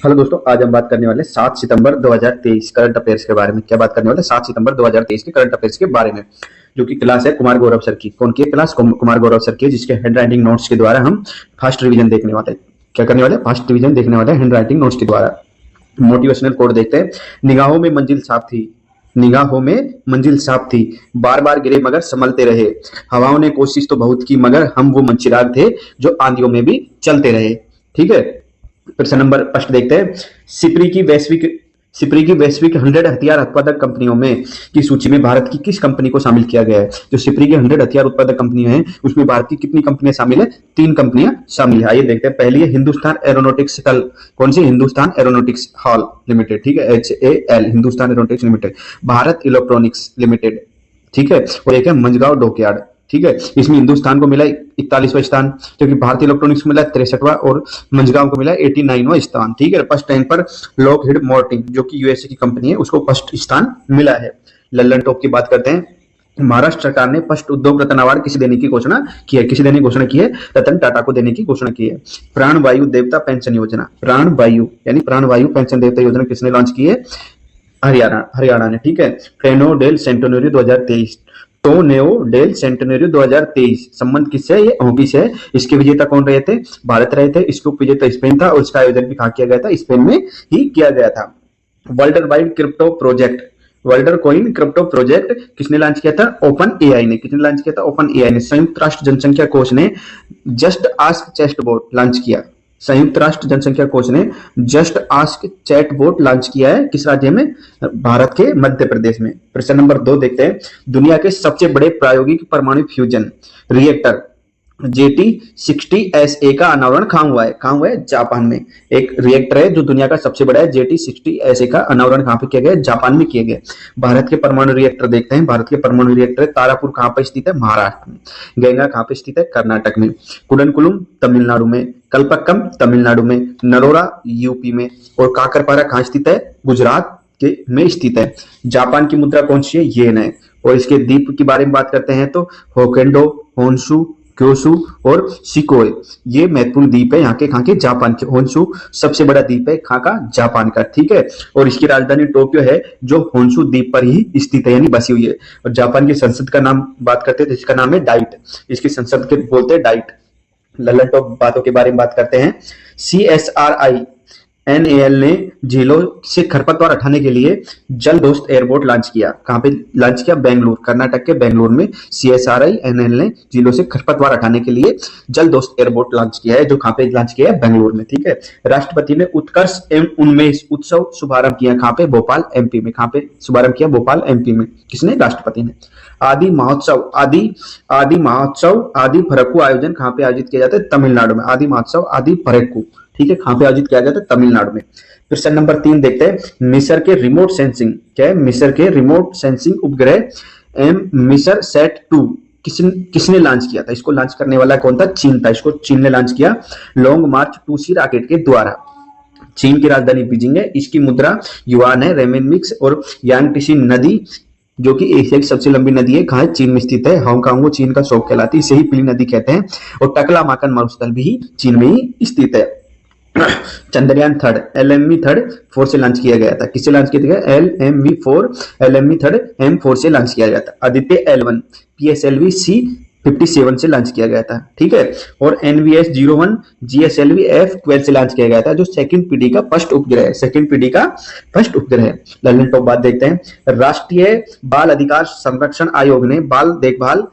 Hello दोस्तों, आज हम बात करने वाले 7 सितंबर 2023 करंट अफेयर्स के बारे में। क्या बात करने वाले 7 सितंबर 2023 के करंट अफेयर्स के बारे में, जो कि क्लास है कुमार गौरव सर की। कौन की क्लास? कुमार गौरव सर की, जिसके हैंड राइटिंग नोट्स के द्वारा हम फास्ट रिवीजन देखने वाले। क्या करने वाले? फास्ट रिवीजन देखने वाले हैंड राइटिंग नोट्स के द्वारा। मोटिवेशनल कोड देखते हैं। निगाहों में मंजिल साफ थी, निगाहों में मंजिल साफ थी, बार बार गिरे मगर संभलते रहे। हवाओं ने कोशिश तो बहुत की मगर हम वो मंचिराग थे जो आंधियों में भी चलते रहे। ठीक है, प्रश्न नंबर फर्स्ट देखते हैं। सिपरी की वैश्विक 100 हथियार उत्पादक कंपनियों में की सूची में भारत की किस कंपनी को शामिल किया गया है? जो सिपरी की 100 हथियार उत्पादक कंपनियां हैं, उसमें भारत की कितनी कंपनियां शामिल है? 3 कंपनियां शामिल है। आइए देखते हैं। पहली है हिंदुस्तान एरोनॉटिक्स हॉल। कौन सी? Hindustan Aeronautics HAL Limited. ठीक है, HAL, Hindustan Aeronautics Limited. Bharat Electronics Limited. ठीक है, और एक है मझगांव डॉकयार्ड। ठीक है, इसमें हिंदुस्तान को मिला 41वां स्थान, क्योंकि भारतीय इलेक्ट्रॉनिक्स को मिला 63वां और मझगांव को मिला 89वां स्थान। ठीक है, फर्स्ट टाइम पर लॉकहीड मार्टिन, जो कि यूएसए की कंपनी है, उसको फर्स्ट स्थान मिला है। लल्लन टॉप की बात करते हैं। महाराष्ट्र सरकार ने फर्स्ट उद्योग रत्न अवार्ड किसे देने की घोषणा की है? किसे देने की घोषणा की है? रतन टाटा को देने की घोषणा की है। प्राण वायु देवता पेंशन योजना, प्राण वायु यानी प्राण वायु पेंशन देवता योजना किसने लॉन्च की है? हरियाणा ने। ठीक है, ट्रेनो डेल सेंटोनरी 2023, टोर्नेओ डेल सेंटेनरी 2023 संबंध किससे है? ये हॉकी से है। इसके विजेता कौन रहे थे? भारत रहे थे। इसको विजेता स्पेन था, और इसका आयोजन भी कहाँ किया गया था? स्पेन में ही किया गया था। World wide crypto project, world coin crypto project किसने लॉन्च किया था? ओपन एआई ने। किसने लॉन्च किया था? ओपन एआई ने। संयुक्त राष्ट्र जनसंख्या कोष ने जस्ट आस्क चैटबॉट लॉन्च किया। संयुक्त राष्ट्र जनसंख्या कोष ने जस्ट आस्क चैटबॉट लॉन्च किया है। किस राज्य में? भारत के मध्य प्रदेश में। प्रश्न नंबर 2 देखते हैं। दुनिया के सबसे बड़े प्रायोगिक परमाणु फ्यूजन रिएक्टर JT60SA का अनावरण कहां हुआ है? कहां हुआ है? जापान में। एक रिएक्टर है जो दुनिया का सबसे बड़ा है। JT60SA का अनावरण कहां पे किया गया? जापान में किया गया। भारत के परमाणु रिएक्टर देखते हैं। भारत के परमाणु रिएक्टर तारापुर कहां पर स्थित है? महाराष्ट्र में। गंगा कहां पे स्थित है? कर्नाटक में। कुडनकुलम तमिलनाडु में। कलपक्कम तमिलनाडु में। नरोरा यूपी में। और काकरपारा कहां स्थित है? गुजरात के में स्थित है। जापान की मुद्रा कौन सी है? येन है। और इसके द्वीप की बारे में बात करते हैं तो होकेंडो, होन्शु, क्योशु और शिकोए, ये महत्वपूर्ण द्वीप है यहाँ के। कहाँ के? जापान के। होन्शु सबसे बड़ा द्वीप है कहाँ का? जापान का। ठीक है, और इसकी राजधानी टोक्यो है, जो होन्शु द्वीप पर ही स्थित है, यानी बसी हुई है। और जापान की संसद का नाम बात करते हैं तो इसका नाम है डाइट। इसकी संसद के बोलते हैं डाइट। लल्लन टॉप बातों के बारे में बात करते हैं। CSRI-NAL ने झीलों से खरपतवार हटाने के लिए जल दोस्त एयरपोर्ट लॉन्च किया। कहां पे लॉन्च किया? बेंगलुरु, कर्नाटक के बेंगलुरु में। CSRI-NAL ने झीलों से खरपतवार हटाने के लिए जल दोस्त एयरपोर्ट लॉन्च किया है, जो कहां पे लॉन्च किया है? बेंगलुरु में। ठीक है, राष्ट्रपति ने उत्कर्ष एवं उन्मेष उत्सव शुभारंभ किया। कहां पे? भोपाल, MP में। कहां पे शुभारंभ किया? भोपाल, MP में। किसने? राष्ट्रपति ने। आदि महोत्सव आदि फरक्कू आयोजन कहां पे आयोजित किया जाता है? तमिलनाडु में। आदि महोत्सव आदि फरक्कू, ठीक है, कहां पे आयोजित किया जाता है? तमिलनाडु में। प्रश्न नंबर 3 देखते हैं। मिस्र के रिमोट सेंसिंग, क्या है? मिस्र के रिमोट सेंसिंग उपग्रह मिस्र सेट 2 किसने लॉन्च किया था? इसको लॉन्च करने वाला कौन था? चीन था। इसको चीन ने लॉन्च किया लॉन्ग मार्च 2C रॉकेट के द्वारा। चीन की राजधानी बीजिंग है। इसकी मुद्रा युआन है। रेमेनमिक्स और यांगटीसी नदी, जो कि एशिया की सबसे लंबी नदी है, कहाँ? चीन में स्थित है। हांगकांग को चीन का शौक कहलाती है, इसे ही पीली नदी कहते हैं। और टकला माकन मरुस्थल भी चीन में ही स्थित है। चंद्रयान 3 LMV-3 से लॉन्च किया गया था। किससे लॉन्च किया गया? LMV-4 LMV-3 M4 से लॉन्च किया गया था। आदित्य L1 PSLV-C57 से लॉन्च किया गया था। ठीक है, और NVS-01 GSLV-F12 से लॉन्च किया गया था, जो सेकंड पीढ़ी का फर्स्ट उपग्रह है। सेकंड पीढ़ी का फर्स्ट उपग्रह है। लल्लन टॉप बात देखते हैं। राष्ट्रीय बाल अधिकार संरक्षण आयोग ने बाल देखभाल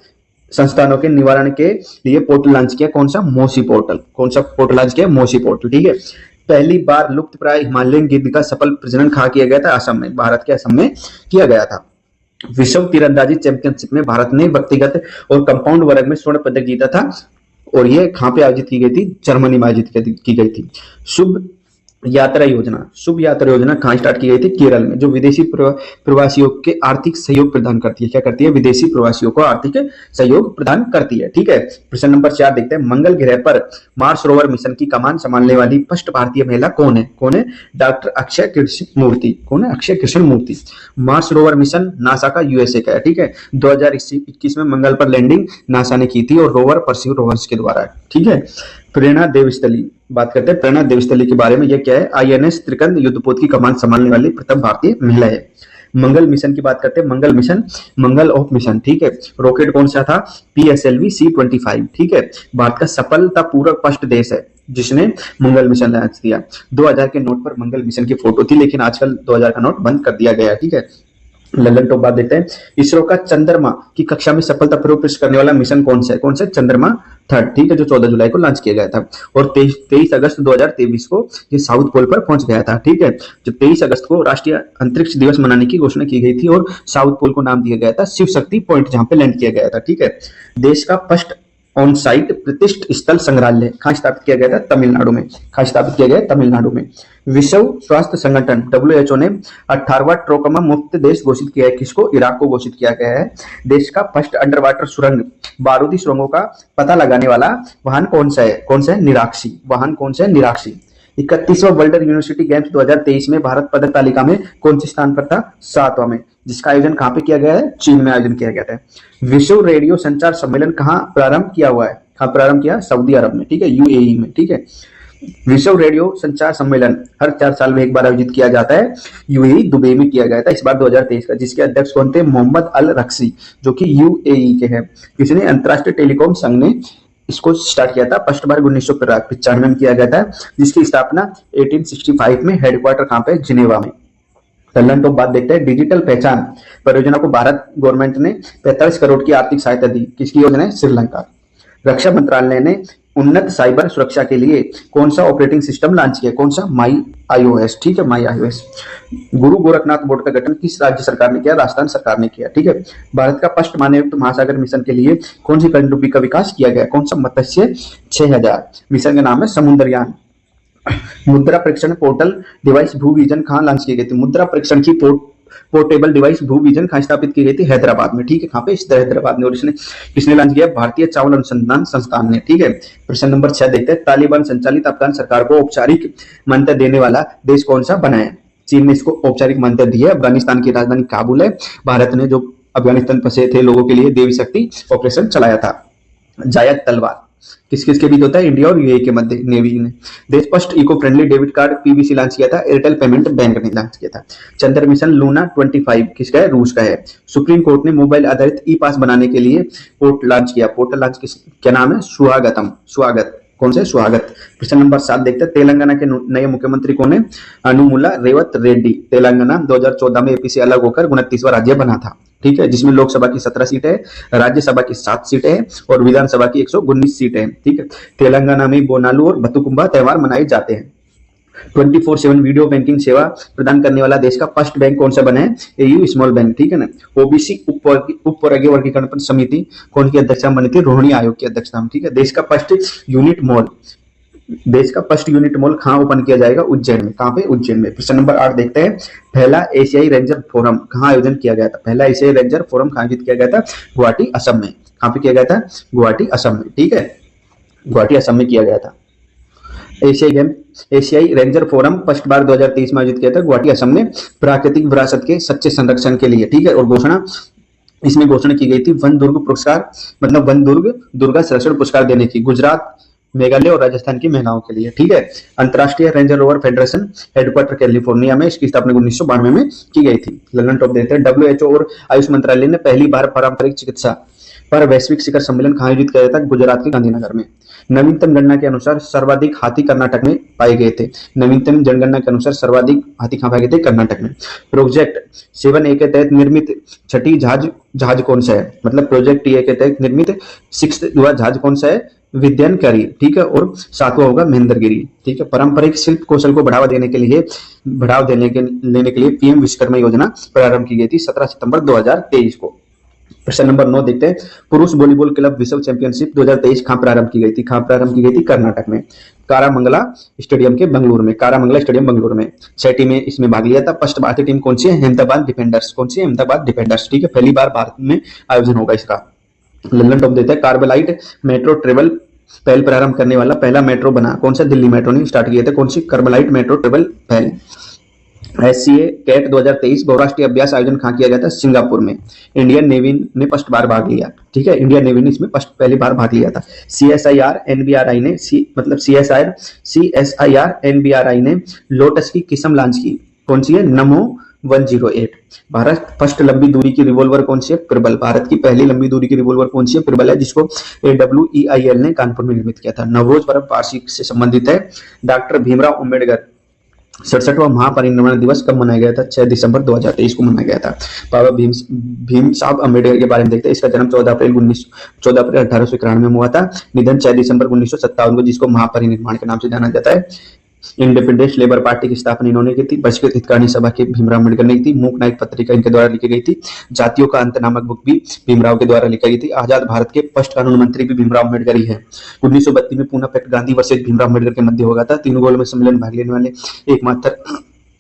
संस्थानों के निवारण के लिए पोर्टल लॉन्च किया। कौन सा? मोसी पोर्टल। कौन सा पोर्टल लॉन्च किया? मोसी पोर्टल। ठीक है, पहली बार लुप्त प्राय हिमालयन गिद्ध का सफल प्रजनन कहां किया गया था? असम में। भारत के असम में किया गया था। विश्व तीरंदाजी चैंपियनशिप में भारत ने व्यक्तिगत और कंपाउंड वर्ग में स्वर्ण पदक जीता था, और ये कहां पे आयोजित की गई थी? जर्मनी में आयोजित की गई थी। शुभ यात्रा योजना कहाँ स्टार्ट की गई थी? केरल में, जो विदेशी प्रवासियों के आर्थिक सहयोग प्रदान करती है। क्या करती है? विदेशी प्रवासियों को आर्थिक सहयोग प्रदान करती है। ठीक है, प्रश्न नंबर 4 देखते हैं। मंगल ग्रह पर मार्स रोवर मिशन की कमान संभालने वाली फर्स्ट भारतीय महिला कौन है? कौन है? डॉक्टर अक्षय कृष्ण मूर्ति। कौन है? अक्षय कृष्ण मूर्ति। मार्स रोवर मिशन नासा का, USA का है। ठीक है, 2021 में मंगल पर लैंडिंग नासा ने की थी, और रोवर परस्यू रोवर्स के द्वारा। ठीक है, प्रेरणा देवस्थली, बात करते हैं प्रेरणा देवस्थली के बारे में। ये क्या है? INS त्रिकंद युद्धपोत की कमान संभालने वाली प्रथम भारतीय महिला है। मंगल मिशन की बात करते हैं, मंगल मिशन, मंगल ऑफ मिशन, ठीक है। रॉकेट कौन सा था? PSLV C-25, ठीक है। भारत का सफलतापूर्वक फर्स्ट देश है जिसने मंगल मिशन लॉन्च किया। 2000 के नोट पर मंगल मिशन की फोटो थी, लेकिन आजकल 2000 का नोट बंद कर दिया गया है, ठीक है। लल्लन टॉप बात देखते हैं, इसरो का चंद्रमा की कक्षा में सफलतापूर्वक प्रवेश करने वाला मिशन कौन सा है? कौन सा? चंद्रमा 3, ठीक है, जो 14 जुलाई को लॉन्च किया गया था। और 23 अगस्त 2023 को ये साउथ पोल पर पहुंच गया था, ठीक है। जो 23 अगस्त को राष्ट्रीय अंतरिक्ष दिवस मनाने की घोषणा की गई थी और साउथ पोल को नाम दिया गया था शिव शक्ति पॉइंट, जहां पे लैंड किया गया था, ठीक है। देश का फर्स्ट ऑन साइट प्रतिष्ठ स्थल संग्रहालय कहाँ स्थापित किया गया था? तमिलनाडु में। कहाँ स्थापित किया गया? तमिलनाडु में। विश्व स्वास्थ्य संगठन WHO ने 18वां ट्रोकोमा मुक्त देश घोषित किया है। किसको? इराक को घोषित किया गया है। देश का फर्स्ट अंडर वाटर सुरंग, बारूदी सुरंगों का पता लगाने वाला वाहन कौन सा है? कौन सा है? निराक्षी। वाहन कौन सा है? निराक्षी। 31वां वर्ल्ड यूनिवर्सिटी गेम्स 2023 में भारत पदक तालिका में कौन से स्थान पर था? 7वां में। जिसका आयोजन कहाँ पे किया गया है? चीन में आयोजन किया गया था। विश्व रेडियो संचार सम्मेलन कहाँ प्रारंभ किया हुआ है? कहाँ प्रारंभ किया? सऊदी अरब में, ठीक है, UAE में, ठीक है। विश्व रेडियो संचार सम्मेलन हर 4 साल में एक बार आयोजित किया जाता है। UAE दुबई में किया गया था इस बार 2023 का, जिसके अध्यक्ष कौन थे? मोहम्मद अल रक्सी, जो कि UAE के हैं। किसने? अंतरराष्ट्रीय टेलीकॉम संघ ने इसको स्टार्ट किया था। फर्स्ट बार 1995 में किया गया था, जिसकी स्थापना 1865 में, हेडक्वार्टर कहाँ पे? जिनेवा में। लल्लन टॉप बात देखते हैं, डिजिटल पहचान परियोजना को भारत गवर्नमेंट ने 45 करोड़ की आर्थिक सहायता दी। किसकी योजना है? श्रीलंका। रक्षा मंत्रालय ने उन्नत साइबर सुरक्षा के लिए कौन सा ऑपरेटिंग सिस्टम लॉन्च किया? कौन सा? माई iOS, ठीक है, माई iOS। गुरु गोरखनाथ बोर्ड का गठन किस राज्य सरकार ने किया? राजस्थान सरकार ने किया, ठीक है। भारत का फर्स्ट मानवयुक्त महासागर मिशन के लिए कौन सी पनडुब्बी का विकास किया गया? कौन सा? मत्स्य 6000। मिशन का नाम है समुद्रयान। मुद्रा परीक्षण पोर्टल डिवाइस भूविजन कहाँ लॉन्च की गई थी? मुद्रा परीक्षण की पोर्टेबल डिवाइस भूविजन कहाँ स्थापित की गई थी? हैदराबाद में, ठीक है। कहाँ पे? हैदराबाद में। और इसने किसने लॉन्च किया? भारतीय चावल अनुसंधान संस्थान ने, ठीक है। प्रश्न नंबर 6 देखते हैं, तालिबान संचालित अफगान सरकार को औपचारिक मान्यता देने वाला देश कौन सा बना है? चीन ने इसको औपचारिक मान्यता दी है। अफगानिस्तान की राजधानी काबुल है। भारत ने जो अफगानिस्तान फंसे थे लोगों के लिए देवी शक्ति ऑपरेशन चलाया था। जायद तलवार किस किस के बीच होता है? इंडिया और UAE के मध्य, नेवी ने। देश first eco friendly debit card PVC launch किया था, एयरटेल पेमेंट बैंक ने लॉन्च किया था। चंद्र मिशन लूना 25 किसका है? रूस का है। सुप्रीम कोर्ट ने मोबाइल आधारित ई-पास बनाने के लिए पोर्टल लॉन्च किया। पोर्टल लॉन्च क्या नाम है? स्वागतम, स्वागत। कौन से? स्वागत। प्रश्न नंबर 7 देखते हैं, तेलंगाना के नए मुख्यमंत्री कौन है? अनुमुला रेवत रेड्डी। तेलंगाना 2014 में AP से अलग होकर 29वां राज्य बना था, ठीक है, जिसमें लोकसभा की 17 सीटें है, राज्यसभा की 7 सीटें हैं और विधानसभा की 119 सीटें हैं, ठीक है। तेलंगाना में बोनालू और बतुकुंबा त्योहार मनाए जाते हैं। 24/7 वीडियो बैंकिंग सेवा प्रदान करने वाला देश का फर्स्ट बैंक कौन सा बना है? AU स्मॉल बैंक, ठीक है ना। OBC उप वर्गीकरण समिति कौन की अध्यक्षता बनी थी? रोहिणी आयोग की अध्यक्षता में, ठीक है। देश का फर्स्ट यूनिट मॉल कहाँ ओपन किया जाएगा? उज्जैन में। कहाँ पे? उज्जैन में। प्रश्न नंबर 8 देखते हैं, पहला एशियाई रेंजर फोरम कहाँ आयोजन किया गया था? पहला एशियाई रेंजर फोरम कहाँ आयोजित किया गया था? गुवाहाटी, असम में। कहाँ पे किया गया था? गुवाहाटी, असम में, ठीक है। गुवाहाटी, असम में किया गया था। एशियाई रेंजर फोरम फर्स्ट बार 2023 में आयोजित किया था गुवाहाटी, असम में, प्राकृतिक विरासत के सच्चे संरक्षण के लिए, ठीक है। और इसमें घोषणा की गई थी वन दुर्ग पुरस्कार, मतलब वन दुर्गा संरक्षण पुरस्कार देने की, गुजरात, मेघालय और राजस्थान की महिलाओं के लिए, ठीक है। अंतरराष्ट्रीय ranger rover federation headquarter California में, इसकी स्थापना 1992 में की गई थी। लल्लन टॉप देते हैं, WHO और आयुष मंत्रालय ने पहली बार पारंपरिक चिकित्सा पर वैश्विक शिखर सम्मेलन कहाँ आयोजित किया था? गुजरात के गांधीनगर में। नवीनतम गणना के अनुसार सर्वाधिक हाथी कर्नाटक में पाए गए थे। नवीनतम जनगणना के अनुसार सर्वाधिक हाथी कहाँ पाए गए थे? कर्नाटक में। प्रोजेक्ट 7A के तहत निर्मित छठी जहाज कौन सा है? मतलब प्रोजेक्ट TA के तहत निर्मित 6th जहाज कौन सा है? विद्यानकारी, ठीक है। और 7वां होगा महेंद्रगिरी, ठीक है। पारंपरिक शिल्प कौशल को बढ़ावा देने के लिए PM विश्वकर्मा योजना प्रारंभ की गई थी 17 सितंबर 2023 को। प्रश्न नंबर 9 देखते हैं, पुरुष वॉलीबॉल क्लब विश्व चैंपियनशिप 2023 कहाँ प्रारंभ की गई थी? कहाँ प्रारंभ की गई थी? कर्नाटक में, कारामंगला स्टेडियम के बंगलुरु में। कारामंगला स्टेडियम बंगलुरु में 6 टीमें इसमें भाग लिया था। फर्स्ट भारतीय टीम कौन सी है? अहमदाबाद डिफेंडर्स। कौन सी है? अहमदाबाद डिफेंडर्स, ठीक है। पहली बार भारत में आयोजन होगा इसका। लल्लन टॉप देते हैं, कार्बोलाइट मेट्रो ट्रेवल पहल प्रारंभ करने वाला पहला मेट्रो बना, कौन सा? दिल्ली मेट्रो ने स्टार्ट किया था। कौन सी? कार्बोलाइट मेट्रो ट्रेवल पहल। SCA कैट 2023 बहुराष्ट्रीय अभ्यास आयोजन कहाँ किया गया था? सिंगापुर में। इंडियन नेवी ने फर्स्ट बार भाग लिया, ठीक है, इंडियन नेवी ने इसमें पहली बार भाग लिया था। CSIR NBRI ने CSIR NBRI ने लोटस की किस्म लॉन्च की, कौन सी है? नमो 108। भारत फर्स्ट लंबी दूरी की रिवॉल्वर कौन सी है? प्रबल। भारत की पहली लंबी दूरी की रिवॉल्वर कौन सी है? प्रबल है, जिसको AWEIL ने कानपुर में निर्मित किया था। नवरोज पर्व पारसी से संबंधित है। डॉक्टर भीमराव अंबेडकर 67वां महापरिनिर्वाण दिवस कब मनाया गया था? 6 दिसंबर 2023 को मनाया गया था। बाबा भीम साहब अम्बेडकर के बारे में देखते हैं। इसका जन्म 14 अप्रैल 1891 में हुआ था। निधन 6 दिसंबर 1957 को, जिसको महापरिनिर्वाण के नाम से जाना जाता है। इंडिपेंडेंस लेबर पार्टी की स्थापना इन्होंने की थी। बहिष्कृत हितकारिणी सभा के भीमराव अम्बेडकर ने की थी। मूक नायक पत्रिका इनके द्वारा लिखी गई थी। जातियों का अंत नामक बुक भी भीमराव के द्वारा लिखी गई थी। आजाद भारत के फर्स्ट कानून मंत्री भी भीमराव अम्बेडकर ही है। 1932 में पूना पैक्ट गांधी वर्सेज भीमराव अम्बेडकर के मध्य होगा था। तीनों गोलों में सम्मेलन में भाग लेने वाले एकमात्र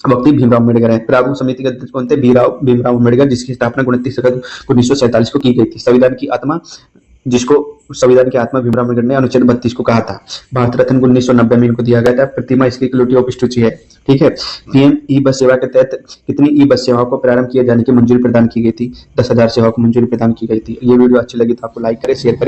व्यक्ति भीमराव अम्बेडकर है। प्रारूप समिति के अध्यक्ष कौन थे? भीमराव अम्बेडकर, जिसकी स्थापना 29 अगस्त 1947 को की गई थी। संविधान की आत्मा, जिसको संविधान की आत्मा भीमराव अम्बेडकर ने अनुच्छेद 32 को कहा था। भारत रत्न 1990 में इनको दिया गया था। प्रतिमा इसकी इक्वलिटी ऑफ स्टैच्यू है, ठीक है। PM ई बस सेवा के तहत कितनी ई बस सेवाओं को प्रारंभ किए जाने की मंजूरी प्रदान की गई थी? 10,000 सेवाओं को मंजूरी प्रदान की गई थी। ये वीडियो अच्छी लगी तो आपको लाइक करें, शेयर करें।